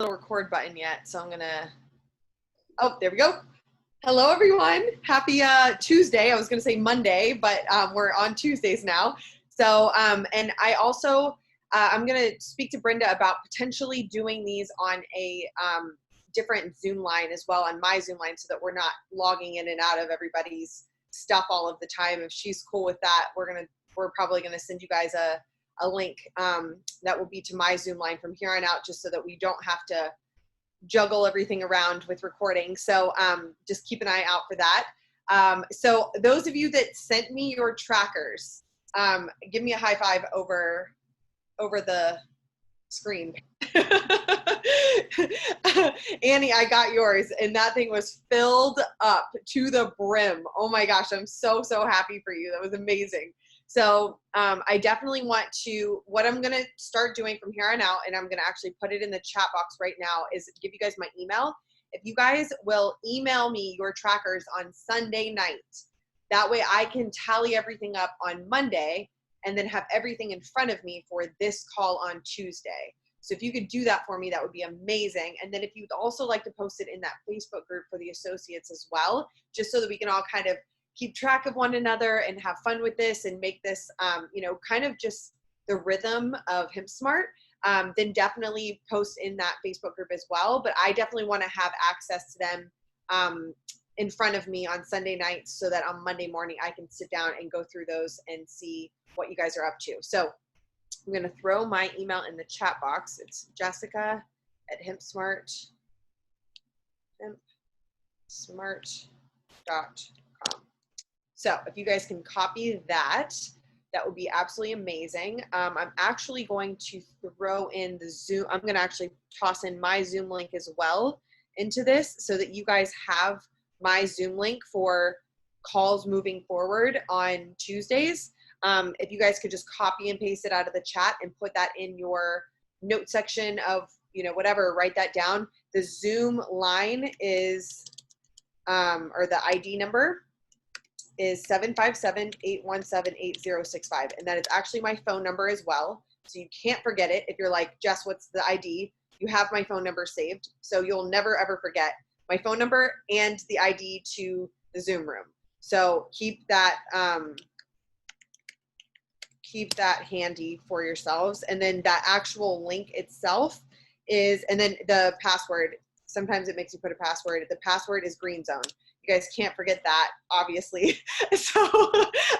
little record button yet, so I'm gonna, oh, there we go. Hello everyone, happy Tuesday. I was gonna say Monday, but we're on Tuesdays now. So, and I also, I'm gonna speak to Brenda about potentially doing these on a different Zoom line as well, on my Zoom line, so that we're not logging in and out of everybody's stuff all of the time. If she's cool with that, we're probably gonna send you guys a link that will be to my Zoom line from here on out, just so that we don't have to juggle everything around with recording. So just keep an eye out for that. So those of you that sent me your trackers, give me a high five over the screen. Annie, I got yours, and that thing was filled up to the brim. Oh my gosh, I'm so happy for you. That was amazing. So I definitely want to, what I'm going to start doing from here on out, and I'm going to actually put it in the chat box right now, is give you guys my email. If you guys will email me your trackers on Sunday night, that way I can tally everything up on Monday and then have everything in front of me for this call on Tuesday. So if you could do that for me, that would be amazing. And then if you'd also like to post it in that Facebook group for the associates as well, just so that we can all kind of keep track of one another and have fun with this and make this, you know, kind of just the rhythm of HempSmart, then definitely post in that Facebook group as well. But I definitely want to have access to them in front of me on Sunday nights, so that on Monday morning I can sit down and go through those and see what you guys are up to. So I'm going to throw my email in the chat box. It's jessica@hempsmart.com. So if you guys can copy that, that would be absolutely amazing. I'm actually going to throw in the Zoom. I'm going to actually toss in my Zoom link as well into this, so that you guys have my Zoom link for calls moving forward on Tuesdays. If you guys could just copy and paste it out of the chat and put that in your note section of, you know, whatever, write that down. The Zoom line is, or the ID number is 757-817-8065. And that is actually my phone number as well. So you can't forget it. If you're like, Jess, what's the ID? You have my phone number saved. So you'll never ever forget my phone number and the ID to the Zoom room. So keep that handy for yourselves. And then that actual link itself is, and then the password, sometimes it makes you put a password. The password is green zone. You guys can't forget that, obviously. So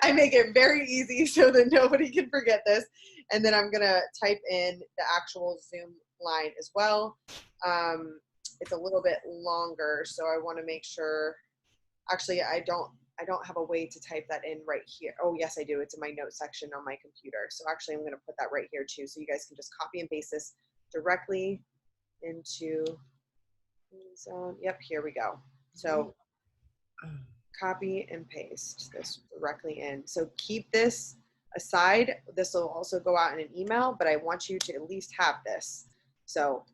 I make it very easy so that nobody can forget this. And then I'm gonna type in the actual Zoom line as well. It's a little bit longer, so I wanna make sure, actually I don't have a way to type that in right here. Oh yes, I do. It's in my notes section on my computer. So actually I'm gonna put that right here too, so you guys can just copy and paste this directly into Zone. Yep, here we go. So copy and paste this directly in. So keep this aside. This will also go out in an email, but I want you to at least have this. So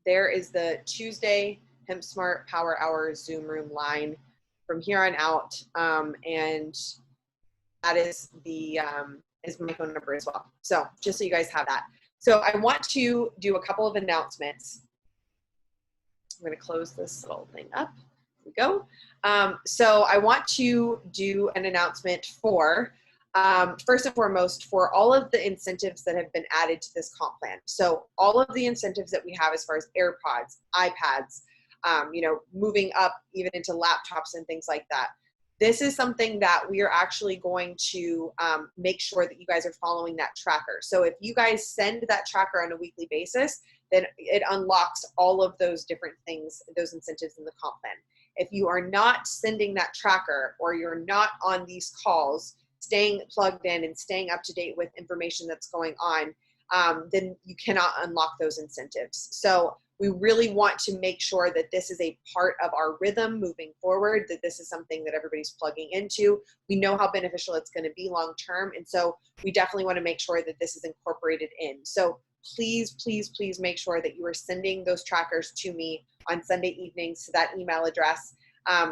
there is the Tuesday HempSmart Power Hour Zoom room line from here on out. And that is the is my phone number as well. So just so you guys have that. So I want to do a couple of announcements. I'm going to close this little thing up. Here we go. So I want to do an announcement for, first and foremost, for all of the incentives that have been added to this comp plan. So all of the incentives that we have as far as AirPods, iPads, you know, moving up even into laptops and things like that. This is something that we are actually going to make sure that you guys are following that tracker. So if you guys send that tracker on a weekly basis, then it unlocks all of those different things, those incentives in the comp plan. If you are not sending that tracker, or you're not on these calls, staying plugged in and staying up to date with information that's going on, then you cannot unlock those incentives. So we really want to make sure that this is a part of our rhythm moving forward, that this is something that everybody's plugging into. We know how beneficial it's going to be long term, and so we definitely want to make sure that this is incorporated in. So please, please, please make sure that you are sending those trackers to me on Sunday evenings to that email address,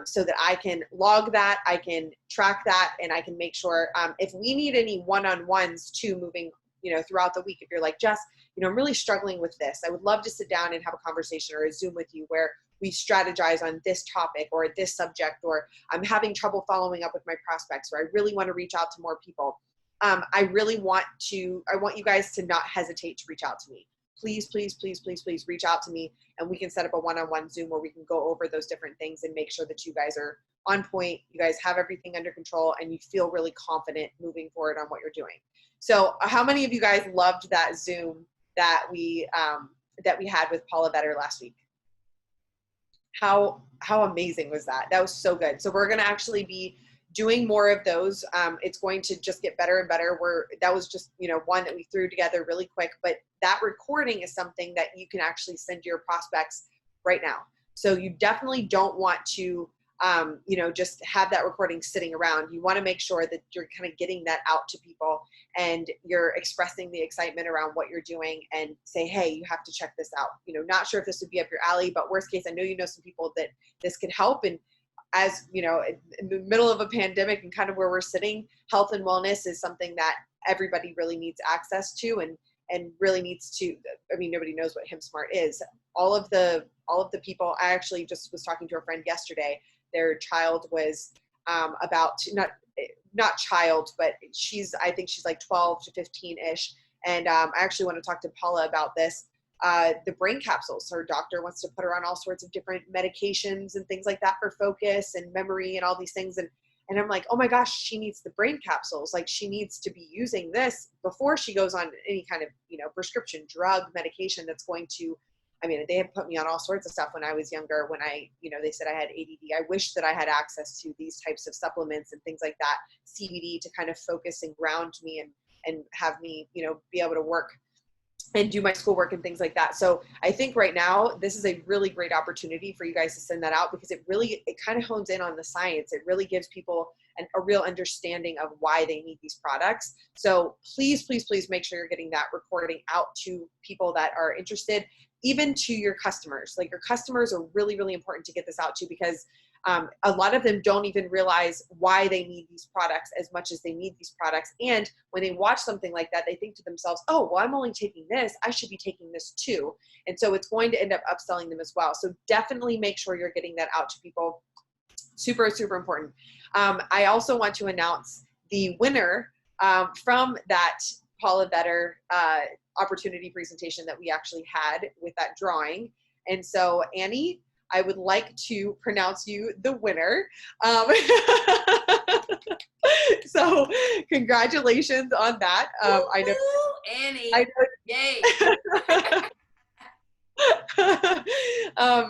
so that I can log that, I can track that, and I can make sure if we need any one-on-ones too moving, you know, throughout the week. If you're like, Jess, I'm really struggling with this. I would love to sit down and have a conversation or a Zoom with you where we strategize on this topic or this subject, or I'm having trouble following up with my prospects, or I really want to reach out to more people. I want you guys to not hesitate to reach out to me. Please, please, please, please, please reach out to me, and we can set up a one-on-one Zoom where we can go over those different things and make sure that you guys are on point, you guys have everything under control, and you feel really confident moving forward on what you're doing. So how many of you guys loved that Zoom that we had with Paula Vetter last week? How amazing was that? That was so good. So we're going to actually be doing more of those. It's going to just get better and better. That was just, one that we threw together really quick, but that recording is something that you can actually send to your prospects right now. So you definitely don't want to, just have that recording sitting around. You want to make sure that you're kind of getting that out to people and you're expressing the excitement around what you're doing and say, hey, you have to check this out. Not sure if this would be up your alley, but worst case, I know some people that this could help. And as in the middle of a pandemic and kind of where we're sitting, health and wellness is something that everybody really needs access to and really needs to, nobody knows what HimSmart is. All of the people, I actually just was talking to a friend yesterday, their child was not child, but I think she's like 12 to 15-ish. And I actually want to talk to Paula about this. The brain capsules. Her doctor wants to put her on all sorts of different medications and things like that for focus and memory and all these things. And I'm like, oh my gosh, she needs the brain capsules. Like, she needs to be using this before she goes on any kind of, prescription drug medication that's going to, they have put me on all sorts of stuff when I was younger, when they said I had ADD. I wish that I had access to these types of supplements and things like that, CBD, to kind of focus and ground me and have me, be able to work and do my schoolwork and things like that. So I think right now, this is a really great opportunity for you guys to send that out, because it kind of hones in on the science. It really gives people a real understanding of why they need these products. So please, please, please make sure you're getting that recording out to people that are interested, even to your customers. Like, your customers are really, really important to get this out to, because a lot of them don't even realize why they need these products as much as they need these products. And when they watch something like that, they think to themselves, oh, well, I'm only taking this, I should be taking this too. And so it's going to end up upselling them as well. So definitely make sure you're getting that out to people. Super, super important. I also want to announce the winner from that Paula Vetter opportunity presentation that we actually had with that drawing. And so, Annie, I would like to pronounce you the winner. So congratulations on that. I know, Annie. I know. Yay.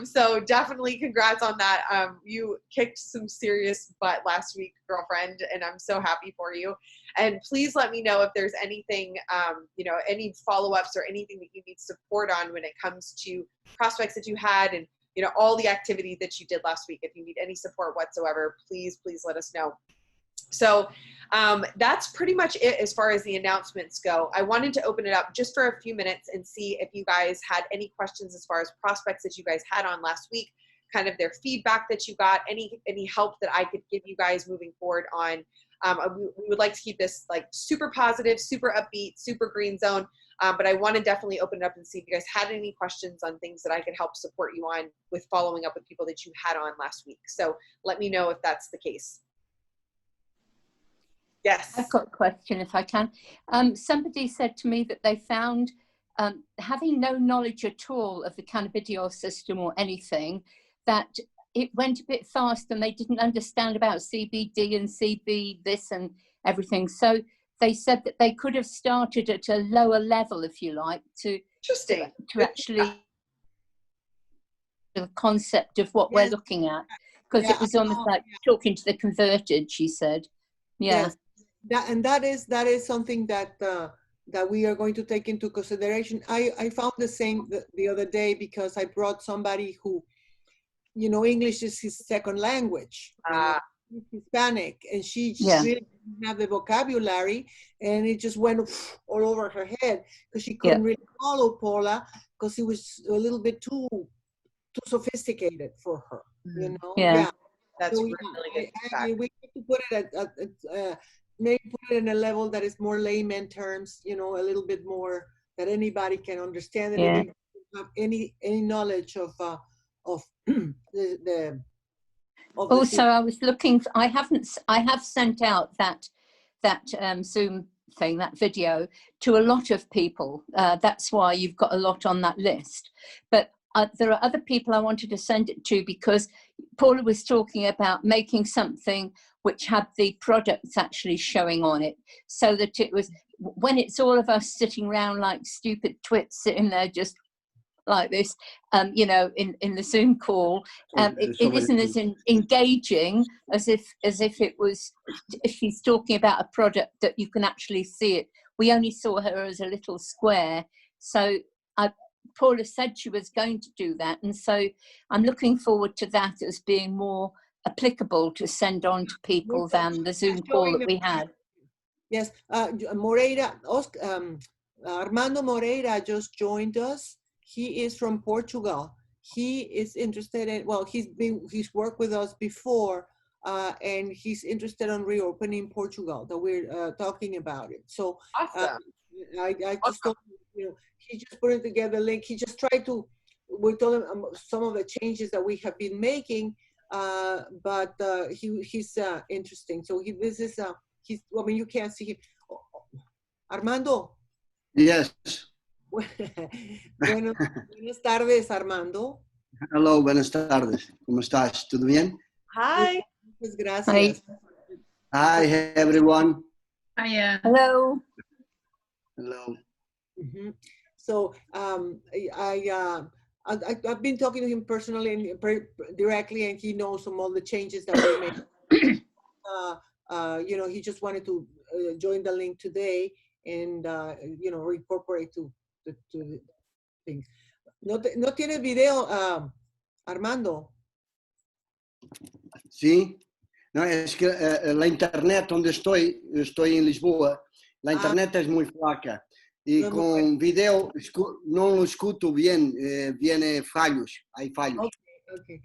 So definitely congrats on that. You kicked some serious butt last week, girlfriend, and I'm so happy for you. And please let me know if there's anything, any follow-ups or anything that you need support on when it comes to prospects that you had, and all the activity that you did last week. If you need any support whatsoever, please, please let us know. So that's pretty much it as far as the announcements go. I wanted to open it up just for a few minutes and see if you guys had any questions as far as prospects that you guys had on last week, kind of their feedback that you got, any help that I could give you guys moving forward on. We would like to keep this like super positive, super upbeat, super green zone. But I want to definitely open it up and see if you guys had any questions on things that I could help support you on with following up with people that you had on last week. So let me know if that's the case. Yes. I've got a question if I can. Somebody said to me that they found, having no knowledge at all of the cannabidiol system or anything, that it went a bit fast and they didn't understand about CBD and CB this and everything. So they said that they could have started at a lower level, if you like, to actually the concept of what we're looking at, because it was almost like talking to the converted, she said. Yes. That is something that that we are going to take into consideration. I found the same the other day, because I brought somebody who, English is his second language. She's Hispanic, and she really didn't have the vocabulary, and it just went all over her head, because she couldn't really follow Paula, because it was a little bit too sophisticated for her. That's so, really good. We have to put it at maybe put it in a level that is more layman terms, a little bit more that anybody can understand and Yeah. anybody can have any knowledge of the Also, I was looking. I have sent out that Zoom thing, that video, to a lot of people. That's why you've got a lot on that list. But there are other people I wanted to send it to, because Paula was talking about making something which had the products actually showing on it, so that it was, when it's all of us sitting around like stupid twits sitting there just like this, you know, in the Zoom call, it isn't as engaging as if it was, if she's talking about a product that you can actually see it. We only saw her as a little square. So Paula said she was going to do that, and so I'm looking forward to that as being more applicable to send on to people than the Zoom call that we had. Yes, Moreira, Armando Moreira just joined us. He is from Portugal. He is interested in, well, he's worked with us before, and he's interested in reopening Portugal, that we're talking about it. So Awesome. I just told him, you know, he just put it together a link. He just tried to, we told him some of the changes that we have been making, but he's interesting. So this is, I mean, you can't see him. Armando. Yes. Buenas tardes, Armando. Hello, buenas tardes. ¿Cómo estás? ¿Todo bien? Hi. Muchas gracias. Hi, everyone. Hiya. Hello. Hello. Mm-hmm. So I've been talking to him personally and directly, and he knows some of the changes that we made. You know, he just wanted to join the link today and you know, reincorporate to the things. No tiene video, Armando. Sí. No, es que la internet donde estoy en Lisboa, la internet es muy flaca. Y No, con video no lo escucho bien, viene fallos, hay fallos. Okay.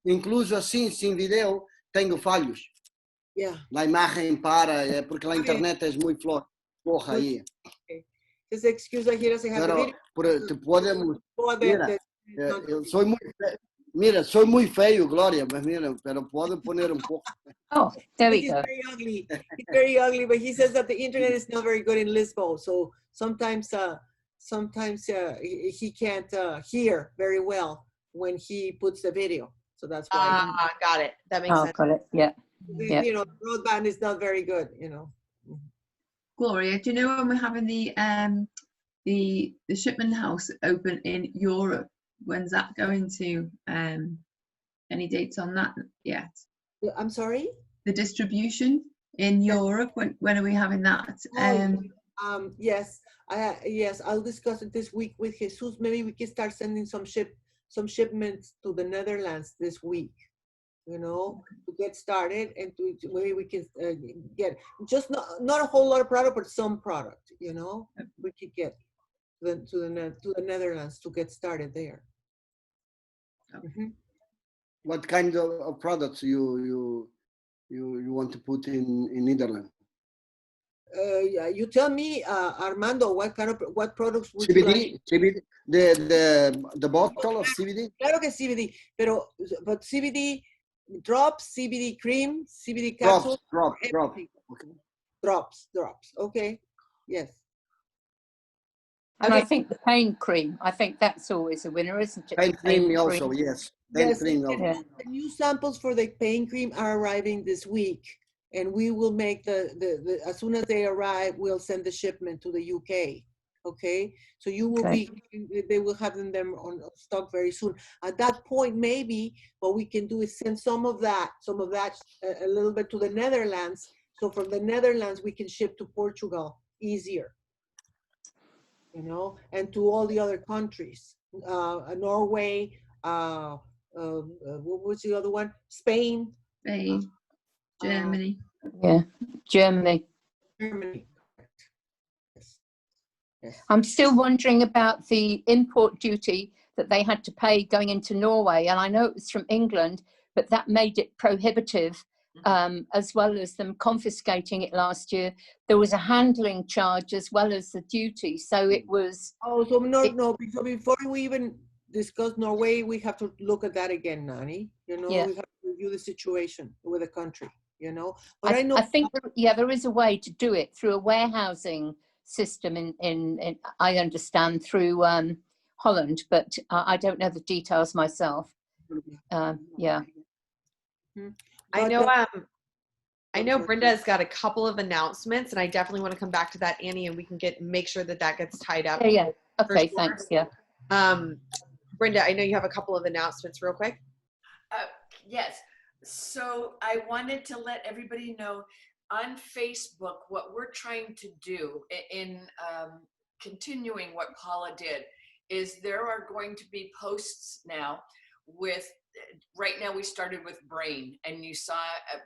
Incluso así, sin video, tengo fallos. Yeah. La imagen para, porque la internet es muy floja ahí. Okay. His excuse I hear us have Pero, video. te podemos, mira, soy muy feo, Gloria, pues mira, pero puedo poner un poco. Oh, there we He's go. very ugly. He's very ugly, but he says that the internet is not very good in Lisbon, so sometimes he can't hear very well when he puts the video. So that's why. Got it. That makes sense. Got it. Yeah. Yeah. You know, broadband is not very good. You know. Gloria, do you know when we're having the shipment house open in Europe? When's that going to? Any dates on that yet? I'm sorry? The distribution in Europe, when are we having that? Yes, yes, I'll discuss it this week with Jesus. Maybe we can start sending some shipments to the Netherlands this week, you know, to get started, and to maybe we can get just not a whole lot of product, but some product, you know, we could get to the Netherlands to get started there. Mm-hmm. What kind of products you want to put in Netherlands? Yeah, you tell me, Armando, what products would CBD, you like? CBD, the bottle of CBD? Claro que CBD, but CBD drops, CBD cream, CBD capsules. Drops. Okay. Drops. Okay. Yes. And I think the pain cream, I think that's always a winner, isn't it? Pain cream also, yes. Pain cream also. Yeah. The new samples for the pain cream are arriving this week, and we will make the as soon as they arrive, we'll send the shipment to the UK. Okay, so you will they will have them on stock very soon. At that point, maybe what we can do is send some of that a little bit to the Netherlands. So from the Netherlands, we can ship to Portugal easier, you know, and to all the other countries, Norway, what was the other one? Spain, Germany. Yeah, Germany. Yes. I'm still wondering about the import duty that they had to pay going into Norway, and I know it was from England, but that made it prohibitive as well as them confiscating it last year, there was a handling charge as well as the duty. So it was. Oh, so so before we even discuss Norway, we have to look at that again, Nani. You know, Yeah. we have to review the situation with the country, you know. But I know. I think, yeah, there is a way to do it through a warehousing system in I understand, through Holland, but I don't know the details myself. Yeah. I But, know. I I'm know sorry. Brenda's got a couple of announcements, and I definitely want to come back to that, Annie, and we can make sure that gets tied up. Yeah. Okay. sure. Thanks. Yeah. Brenda, I know you have a couple of announcements, real quick. Yes. So I wanted to let everybody know on Facebook what we're trying to do in continuing what Paula did is there are going to be posts now with, right now we started with brain, and you saw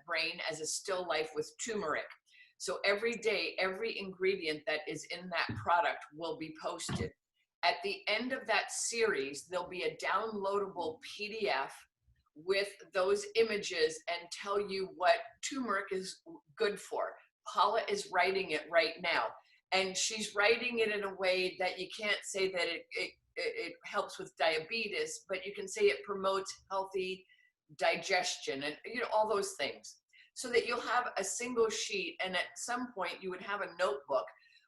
brain as a still life with turmeric. So every day, every ingredient that is in that product will be posted. At the end of that series, there'll be a downloadable PDF with those images and tell you what turmeric is good for. Paula is writing it right now, and she's writing it in a way that you can't say that it helps with diabetes, but you can say it promotes healthy digestion and all those things, so that you'll have a single sheet, and at some point you would have a notebook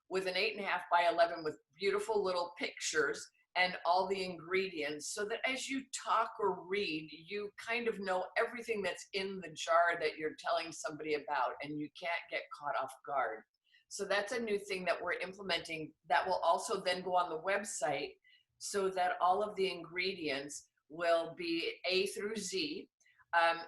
with an 8.5 by 11 with beautiful little pictures and all the ingredients, so that as you talk or read, you kind of know everything that's in the jar that you're telling somebody about, and you can't get caught off guard. So that's a new thing that we're implementing that will also then go on the website, so that all of the ingredients will be A through Z.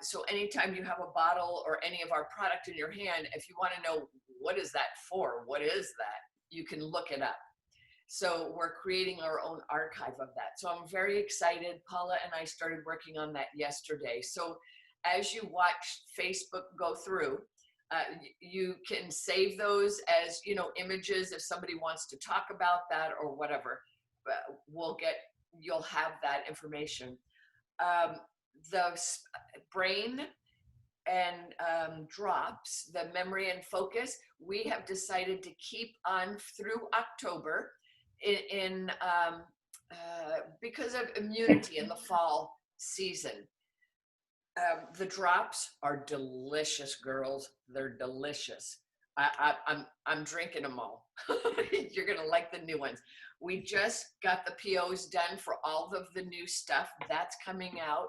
So anytime you have a bottle or any of our product in your hand, if you want to know what is that for, what is that, you can look it up. So we're creating our own archive of that. So I'm very excited. Paula and I started working on that yesterday. So as you watch Facebook go through, you can save those as, images if somebody wants to talk about that or whatever. You'll have that information. The brain and drops, the memory and focus, we have decided to keep on through October because of immunity in the fall season. The drops are delicious, girls. They're delicious. I'm drinking them all. You're gonna like the new ones. We just got the POs done for all of the new stuff that's coming out.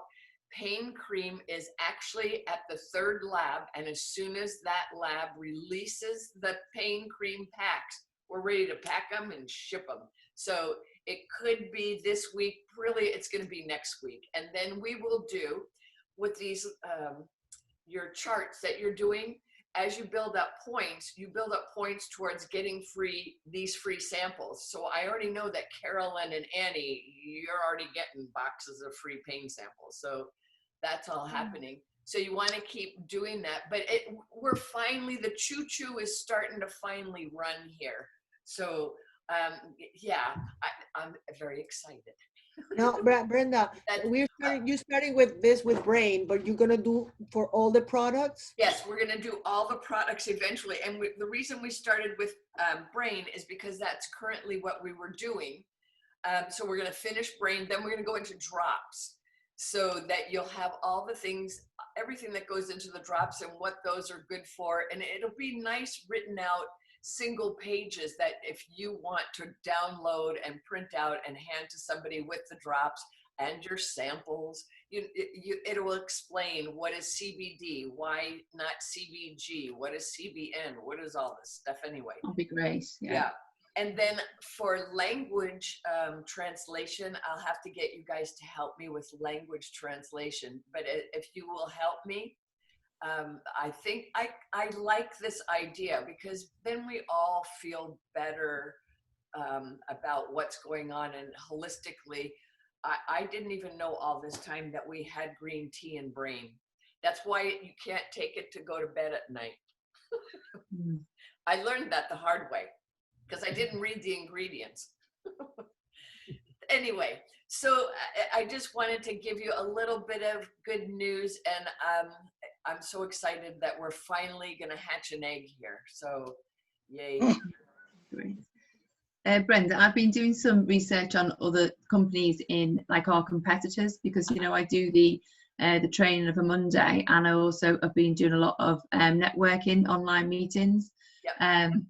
Pain cream is actually at the 3rd lab, and as soon as that lab releases the pain cream packs, we're ready to pack them and ship them. So it could be this week. Really, it's going to be next week. And then we will do with these, your charts that you're doing, as you build up points, towards getting these free samples. So I already know that Carolyn and Annie, you're already getting boxes of free pain samples. So that's all happening. So you want to keep doing that. But we're finally, the choo-choo is starting to finally run here. So yeah, I'm very excited. Now, Brenda, you're starting with this with brain, but you're gonna do for all the products? Yes, we're gonna do all the products eventually. And the reason we started with brain is because that's currently what we were doing. So we're gonna finish brain, then we're gonna go into drops, so that you'll have all the things, everything that goes into the drops and what those are good for. And it'll be nice written out single pages that if you want to download and print out and hand to somebody with the drops and your samples, it will explain what is CBD, why not CBG, what is CBN, what is all this stuff anyway. That'd be great. Yeah. And then for language translation, I'll have to get you guys to help me with language translation. But if you will help me, I think I like this idea, because then we all feel better about what's going on. And holistically, I didn't even know all this time that we had green tea and brain. That's why you can't take it to go to bed at night. I learned that the hard way, because I didn't read the ingredients. Anyway, so I just wanted to give you a little bit of good news, and I'm so excited that we're finally going to hatch an egg here. So, yay. Great. Brenda, I've been doing some research on other companies in like our competitors, because you know I do the training of a Monday, and I also have been doing a lot of networking online meetings. Yep. And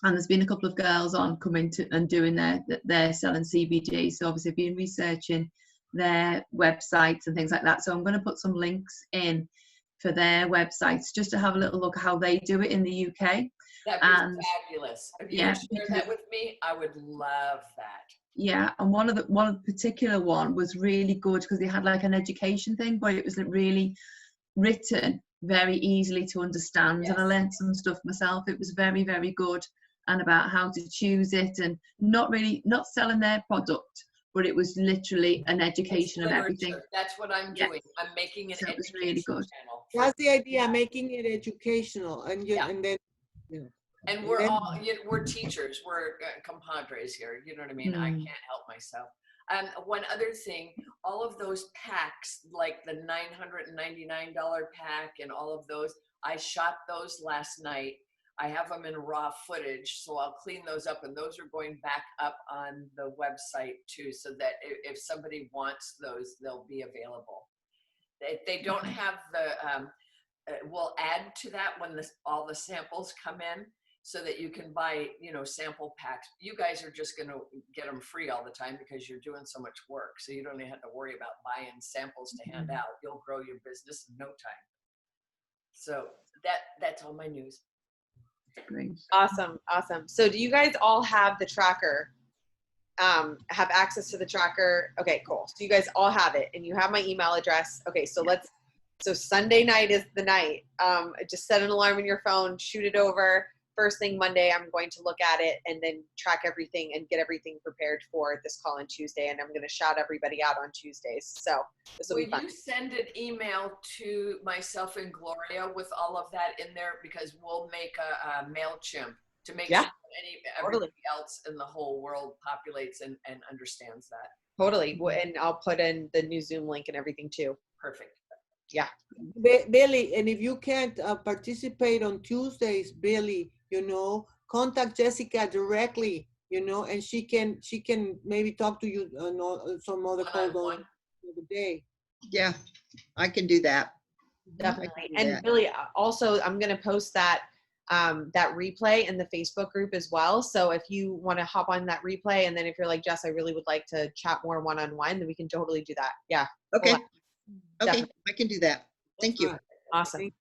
there's been a couple of girls on coming to and doing their selling CBD. So obviously I've been researching their websites and things like that. So I'm going to put some links in for their websites just to have a little look at how they do it in the UK. That'd be fabulous. If you would share that with me, I would love that. Yeah, and one of the particular one was really good because they had like an education thing, but it was really written very easily to understand. Yes. And I learned some stuff myself. It was very, very good, and about how to choose it, and not selling their product, but it was literally an education of everything. That's what I'm doing. I'm making it. So it was really good. That's the idea, making it educational, and and then. And we're teachers, we're compadres here. You know what I mean? I can't help myself. One other thing, all of those packs, like the $999 pack and all of those, I shot those last night. I have them in raw footage, so I'll clean those up, and those are going back up on the website too, so that if somebody wants those, they'll be available. If they don't have the, we'll add to that when all the samples come in, so that you can buy, sample packs. You guys are just going to get them free all the time because you're doing so much work. So you don't even have to worry about buying samples to hand out. You'll grow your business in no time. So that's all my news. Great. Awesome. So do you guys all have the tracker? Have access to the tracker? Okay, cool. So you guys all have it, and you have my email address. Okay, so so Sunday night is the night. Just set an alarm in your phone, shoot it over. First thing Monday, I'm going to look at it and then track everything and get everything prepared for this call on Tuesday. And I'm going to shout everybody out on Tuesdays. So this will be fun. Will you send an email to myself and Gloria with all of that in there? Because we'll make a MailChimp to make sure everybody else in the whole world populates and understands that. Totally. And I'll put in the new Zoom link and everything too. Perfect. Yeah. Billy, and if you can't participate on Tuesdays, Billy, contact Jessica directly, and she can maybe talk to you some other calls on the day. Yeah, I can do that. Definitely. And Billy, also, I'm going to post that replay in the Facebook group as well. So if you want to hop on that replay, and then if you're like, Jess, I really would like to chat more one-on-one, then we can totally do that. Yeah. Okay. Definitely. I can do that. Thank you. Awesome.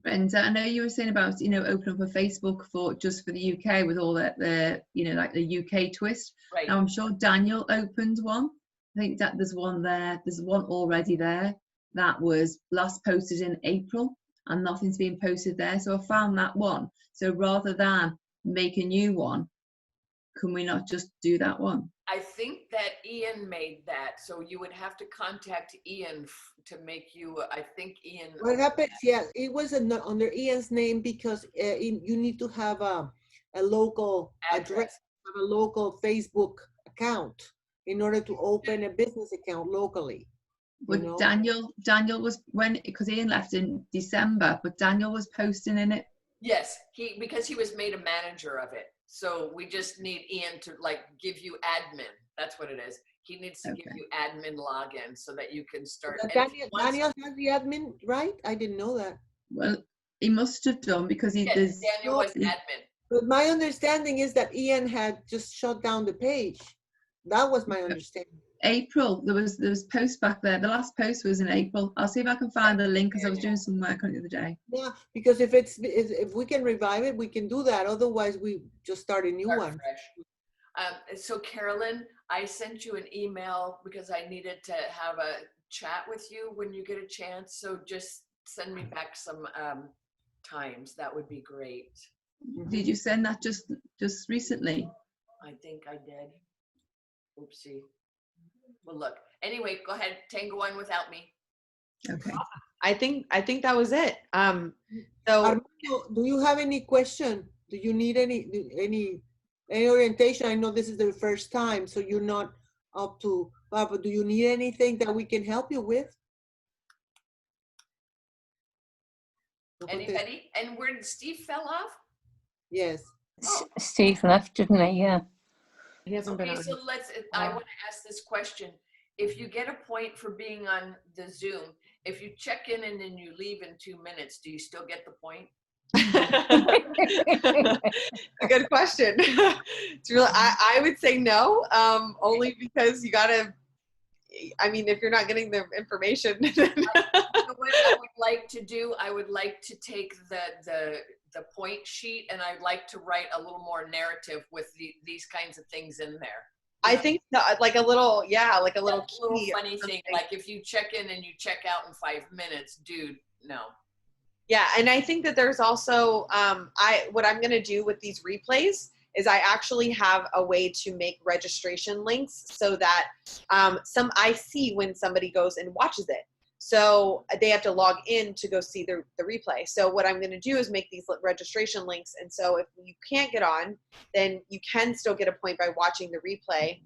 And I know you were saying about, open up a Facebook for the UK with all that, like the UK twist. Right. Now I'm sure Daniel opened one. I think that there's one there. There's one already there that was last posted in April, and nothing's been posted there. So I found that one. So rather than make a new one, can we not just do that one? I think that Ian made that, so you would have to contact Ian to make you. I think Ian. What happens? Yeah, it was under Ian's name because you need to have a local address, have a local Facebook account in order to open a business account locally. But Daniel was because Ian left in December, but Daniel was posting in it. Yes, because he was made a manager of it. So we just need Ian to give you admin. That's what it is. He needs to give you admin login so that you can start. Daniel has the admin, right? I didn't know that. Well, he must have done because Daniel was admin. But my understanding is that Ian had just shut down the page. That was my understanding. April, there was posts back there. The last post was in April. I'll see if I can find the link because I was doing some work on it the other day. Yeah, because if we can revive it, we can do that. Otherwise, we just start a new one. So Carolyn, I sent you an email because I needed to have a chat with you when you get a chance. So just send me back some times. That would be great. Did you send that just recently? I think I did. Oopsie. Well, look. Anyway, go ahead. Tango on without me. Okay. I think that was it. So, Armando, do you have any question? Do you need any orientation? I know this is the first time, so you're not up to. But do you need anything that we can help you with? Anybody? And where did Steve fell off? Yes. Oh. Steve left, didn't he? Yeah. He hasn't been Okay, on. so I want to ask this question. If you get a point for being on the Zoom, if you check in and then you leave in 2 minutes, do you still get the point? A good question. It's really, I would say no, only because you gotta, I mean, if you're not getting the information. You know what I would like to do? I would like to take the point sheet and I'd like to write a little more narrative with these kinds of things in there. I think like a little, like a little, funny thing, like if you check in and you check out in 5 minutes, dude, no. Yeah, and I think that there's also, what I'm going to do with these replays is I actually have a way to make registration links so that I see when somebody goes and watches it. So they have to log in to go see the replay. So what I'm going to do is make these registration links. And so if you can't get on, then you can still get a point by watching the replay,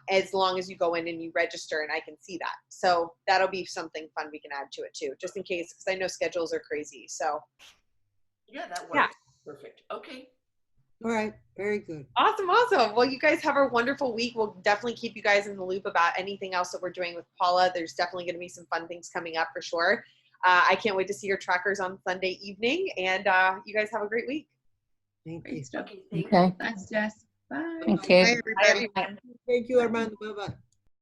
as long as you go in and you register and I can see that. So that'll be something fun we can add to it too, just in case, because I know schedules are crazy. So yeah, that works. Yeah. Perfect. Okay. All right. Very good. Awesome. Well, you guys have a wonderful week. We'll definitely keep you guys in the loop about anything else that we're doing with Paula. There's definitely going to be some fun things coming up for sure. I can't wait to see your trackers on Sunday evening, and you guys have a great week. Thank you. Great stuff. Okay. Thank Okay. Thanks, Jess. Bye. Thank Bye, you. everybody. Bye, everyone. Thank you, Armando. Bye-bye.